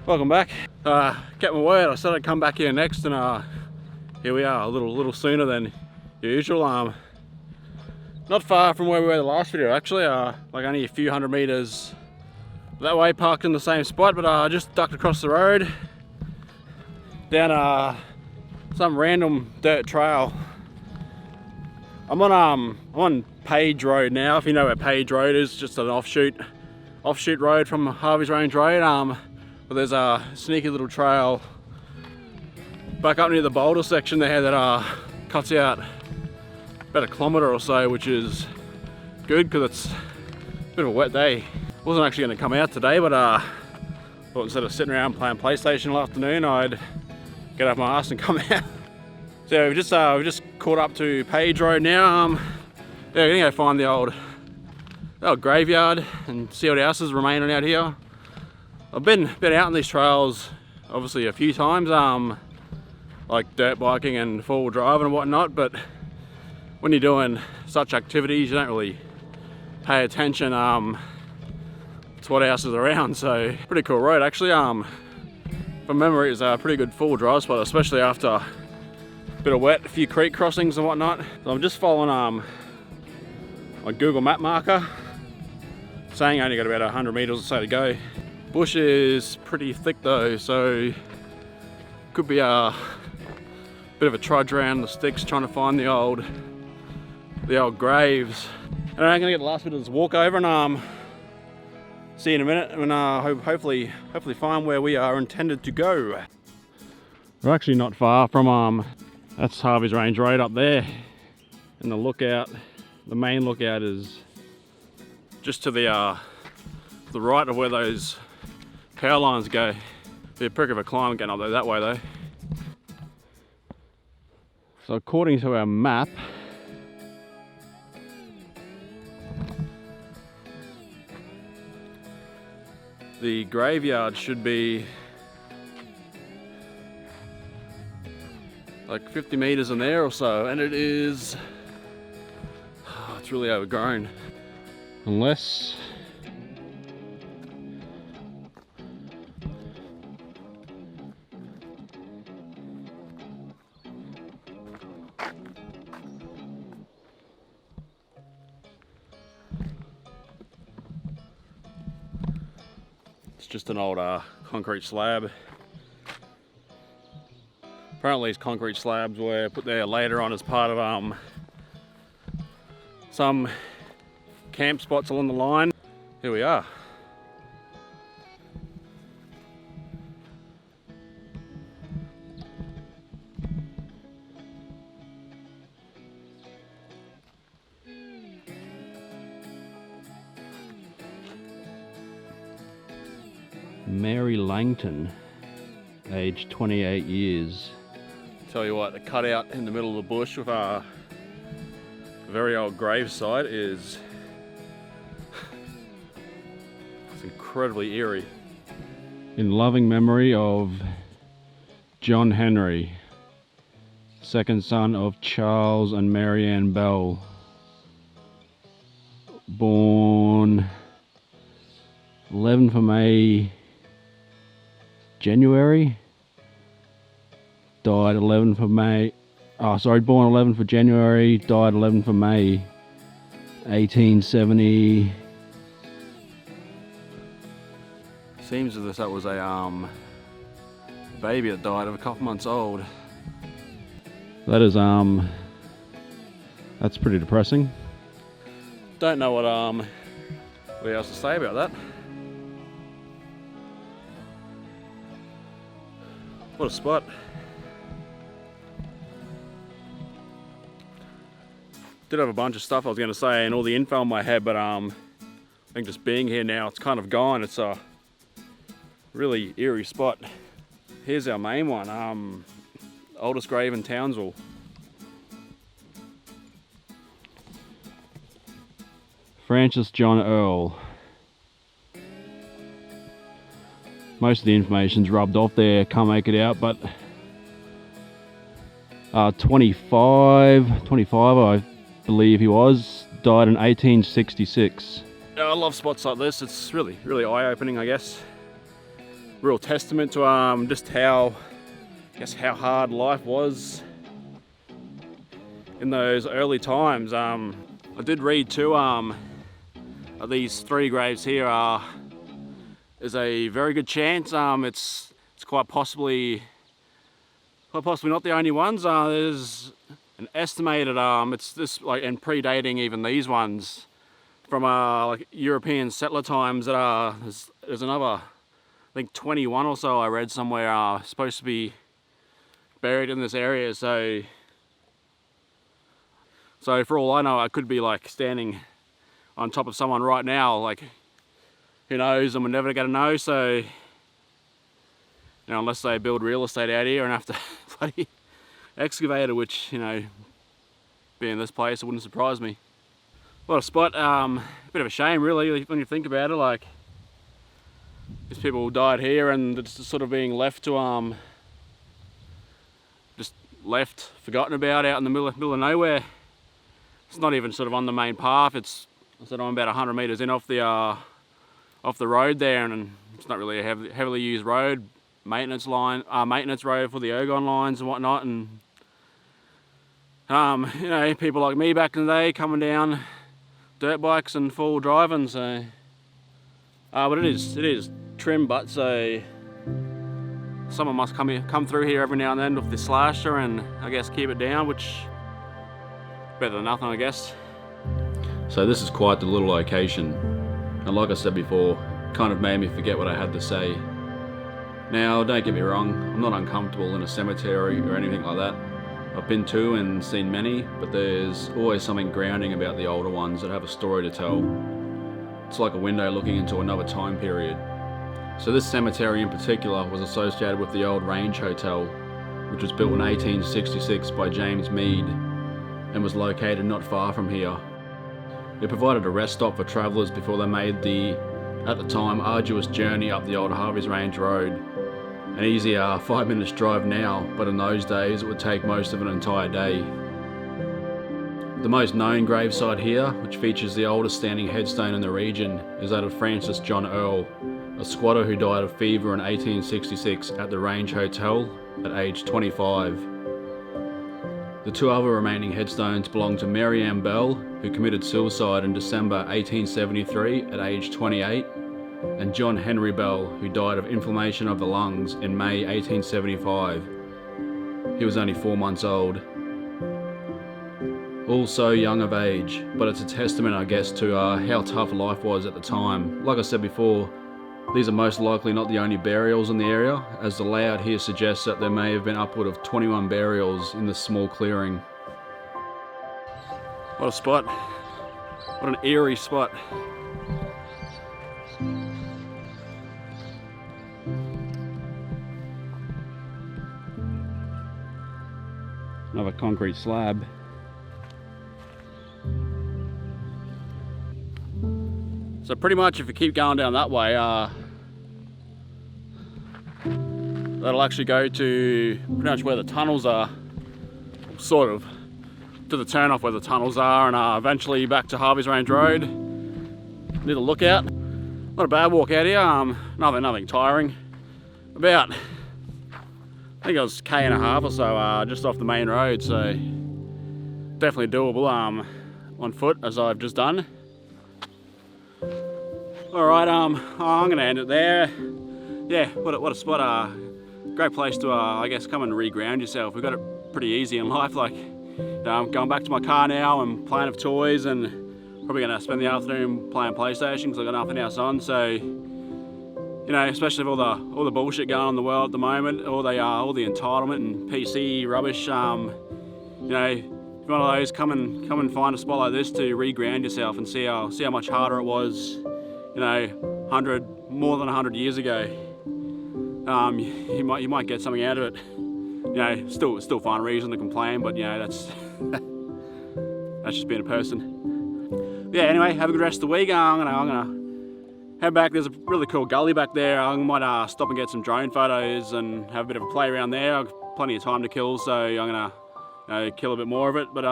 Welcome back. Kept my word, I said I'd come back here next, and here we are, a little sooner than usual. Not far from where we were the last video actually, like only a few hundred meters that way, parked in the same spot, but I just ducked across the road down some random dirt trail. I'm on Page Road now. If you know where Page Road is, just an offshoot road from Hervey's Range Road. But there's a sneaky little trail back up near the boulder section there that cuts out about 1 kilometre or so, which is good because it's a bit of a wet day. Wasn't actually going to come out today, but thought instead of sitting around playing PlayStation all afternoon, I'd get up my ass and come out. So we've just caught up to Page Road now. Yeah, we're gonna go find the old graveyard and see what else is remaining out here. I've been out on these trails obviously a few times, like dirt biking and four-wheel driving and whatnot, but when you're doing such activities you don't really pay attention to what else is around. So pretty cool road actually. From memory it's a pretty good four-wheel drive spot, especially after a bit of wet, a few creek crossings and whatnot. So I'm just following my Google map marker saying I only got about 100 meters or so to go. Bush is pretty thick though, so could be a bit of a trudge around the sticks trying to find the old graves. And I'm gonna get the last bit of this walk over and see you in a minute, and hopefully find where we are intended to go. We're actually not far from that's Hervey's Range Road up there, and the main lookout is just to the right of where those power lines go. Be a prick of a climb getting up there that way though. So according to our map, the graveyard should be like 50 meters in there or so, and it is, it's really overgrown. Unless it's just an old concrete slab. Apparently these concrete slabs were put there later on as part of some camp spots along the line. Here we are. Mary Langton, age 28 years. Tell you what, a cutout in the middle of the bush with a very old gravesite is it's incredibly eerie. In loving memory of John Henry, second son of Charles and Mary Ann Bell, born 11 for May, January, died 11 for May, born 11 for January, died 11 for May, 1870. Seems as if that was a baby that died of a couple months old. That is that's pretty depressing. Don't know what else to say about that. What a spot. Did have a bunch of stuff I was going to say and all the info in my head, but I think just being here now, it's kind of gone. It's a really eerie spot. Here's our main one, oldest grave in Townsville. Francis John Earl. Most of the information's rubbed off there, can't make it out, but 25 I believe he was, died in 1866. I love spots like this, it's really eye-opening I guess. real testament to just how, I guess, how hard life was in those early times. I did read too, these 3 graves here is a very good chance. It's quite possibly not the only ones. There's an estimated, it's this, like, and predating even these ones from like European settler times, that there's another, I think 21 or so I read somewhere, supposed to be buried in this area. So for all I know, I could be like standing on top of someone right now, like, who knows, and we're never gonna know. So, you know, unless they build real estate out here and have to bloody excavate it, which, you know, being this place, it wouldn't surprise me. What a spot. Bit of a shame really when you think about it, like, these people died here and it's just sort of being left to just left, forgotten about, out in the middle of nowhere. It's not even sort of on the main path. It's, I said, I'm about 100 meters in off the road there, and it's not really a heavily used road. Maintenance road for the ergon lines and whatnot, and you know, people like me back in the day coming down dirt bikes and full driving. So, but it is trim, but so someone must come through here every now and then with the slasher and, I guess, keep it down, which better than nothing, I guess. So this is quite the little location, and like I said before, kind of made me forget what I had to say. Now, don't get me wrong, I'm not uncomfortable in a cemetery or anything like that. I've been to and seen many, but there's always something grounding about the older ones that have a story to tell. It's like a window looking into another time period. So this cemetery in particular was associated with the old Range Hotel, which was built in 1866 by James Mead and was located not far from here. It provided a rest stop for travellers before they made the, at the time, arduous journey up the old Hervey's Range Road. An easy 5 minutes drive now, but in those days it would take most of an entire day. The most known gravesite here, which features the oldest standing headstone in the region, is that of Francis John Earl, a squatter who died of fever in 1866 at the Range Hotel at age 25. The 2 other remaining headstones belong to Mary Ann Bell, who committed suicide in December 1873 at age 28, and John Henry Bell, who died of inflammation of the lungs in May 1875. He was only 4 months old. All so young of age, but it's a testament, I guess, to how tough life was at the time. Like I said before, these are most likely not the only burials in the area, as the layout here suggests that there may have been upward of 21 burials in this small clearing. What a spot. What an eerie spot. Another concrete slab. So pretty much if you keep going down that way, that'll actually go to pretty much where the tunnels are, sort of, to the turn off where the tunnels are, and eventually back to Hervey's Range Road. Little lookout. Not a bad walk out here, nothing tiring. About, I think it was K and a half or so, just off the main road, so definitely doable on foot, as I've just done. Alright, I'm gonna end it there. Yeah, what a spot. Great place to, I guess, come and reground yourself. We've got it pretty easy in life. Like, I'm going back to my car now. I'm playing with toys and probably gonna spend the afternoon playing PlayStation because I've got nothing else on. So, you know, especially with all the bullshit going on in the world at the moment, all the entitlement and PC rubbish. You know, if you're one of those, come and find a spot like this to reground yourself and see how much harder it was. You know, more than 100 years ago. You might get something out of it. You know, still find a reason to complain, but you know, that's just being a person. Yeah. Anyway, have a good rest of the week. I'm gonna head back. There's a really cool gully back there. I might stop and get some drone photos and have a bit of a play around there. I've got plenty of time to kill, so I'm gonna kill a bit more of it. But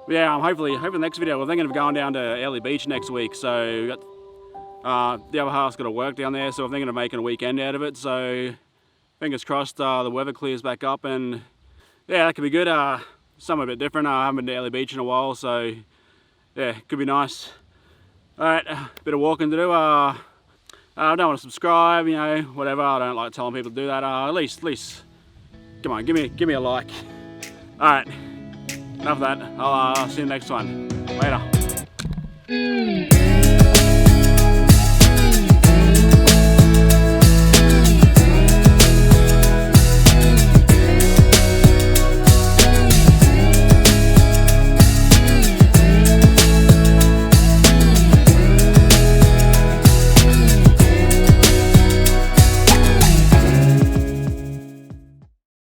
yeah, hopefully the next video we're thinking of going down to Early Beach next week. So we got The other half's got to work down there, so I'm thinking of making a weekend out of it. So fingers crossed the weather clears back up, and yeah, that could be good. Something a bit different. I haven't been to Early Beach in a while, so yeah, could be nice. Alright, a bit of walking to do. I don't want to subscribe, you know, whatever. I don't like telling people to do that. At least, come on, give me a like. Alright, enough of that. I'll see you next one. Later.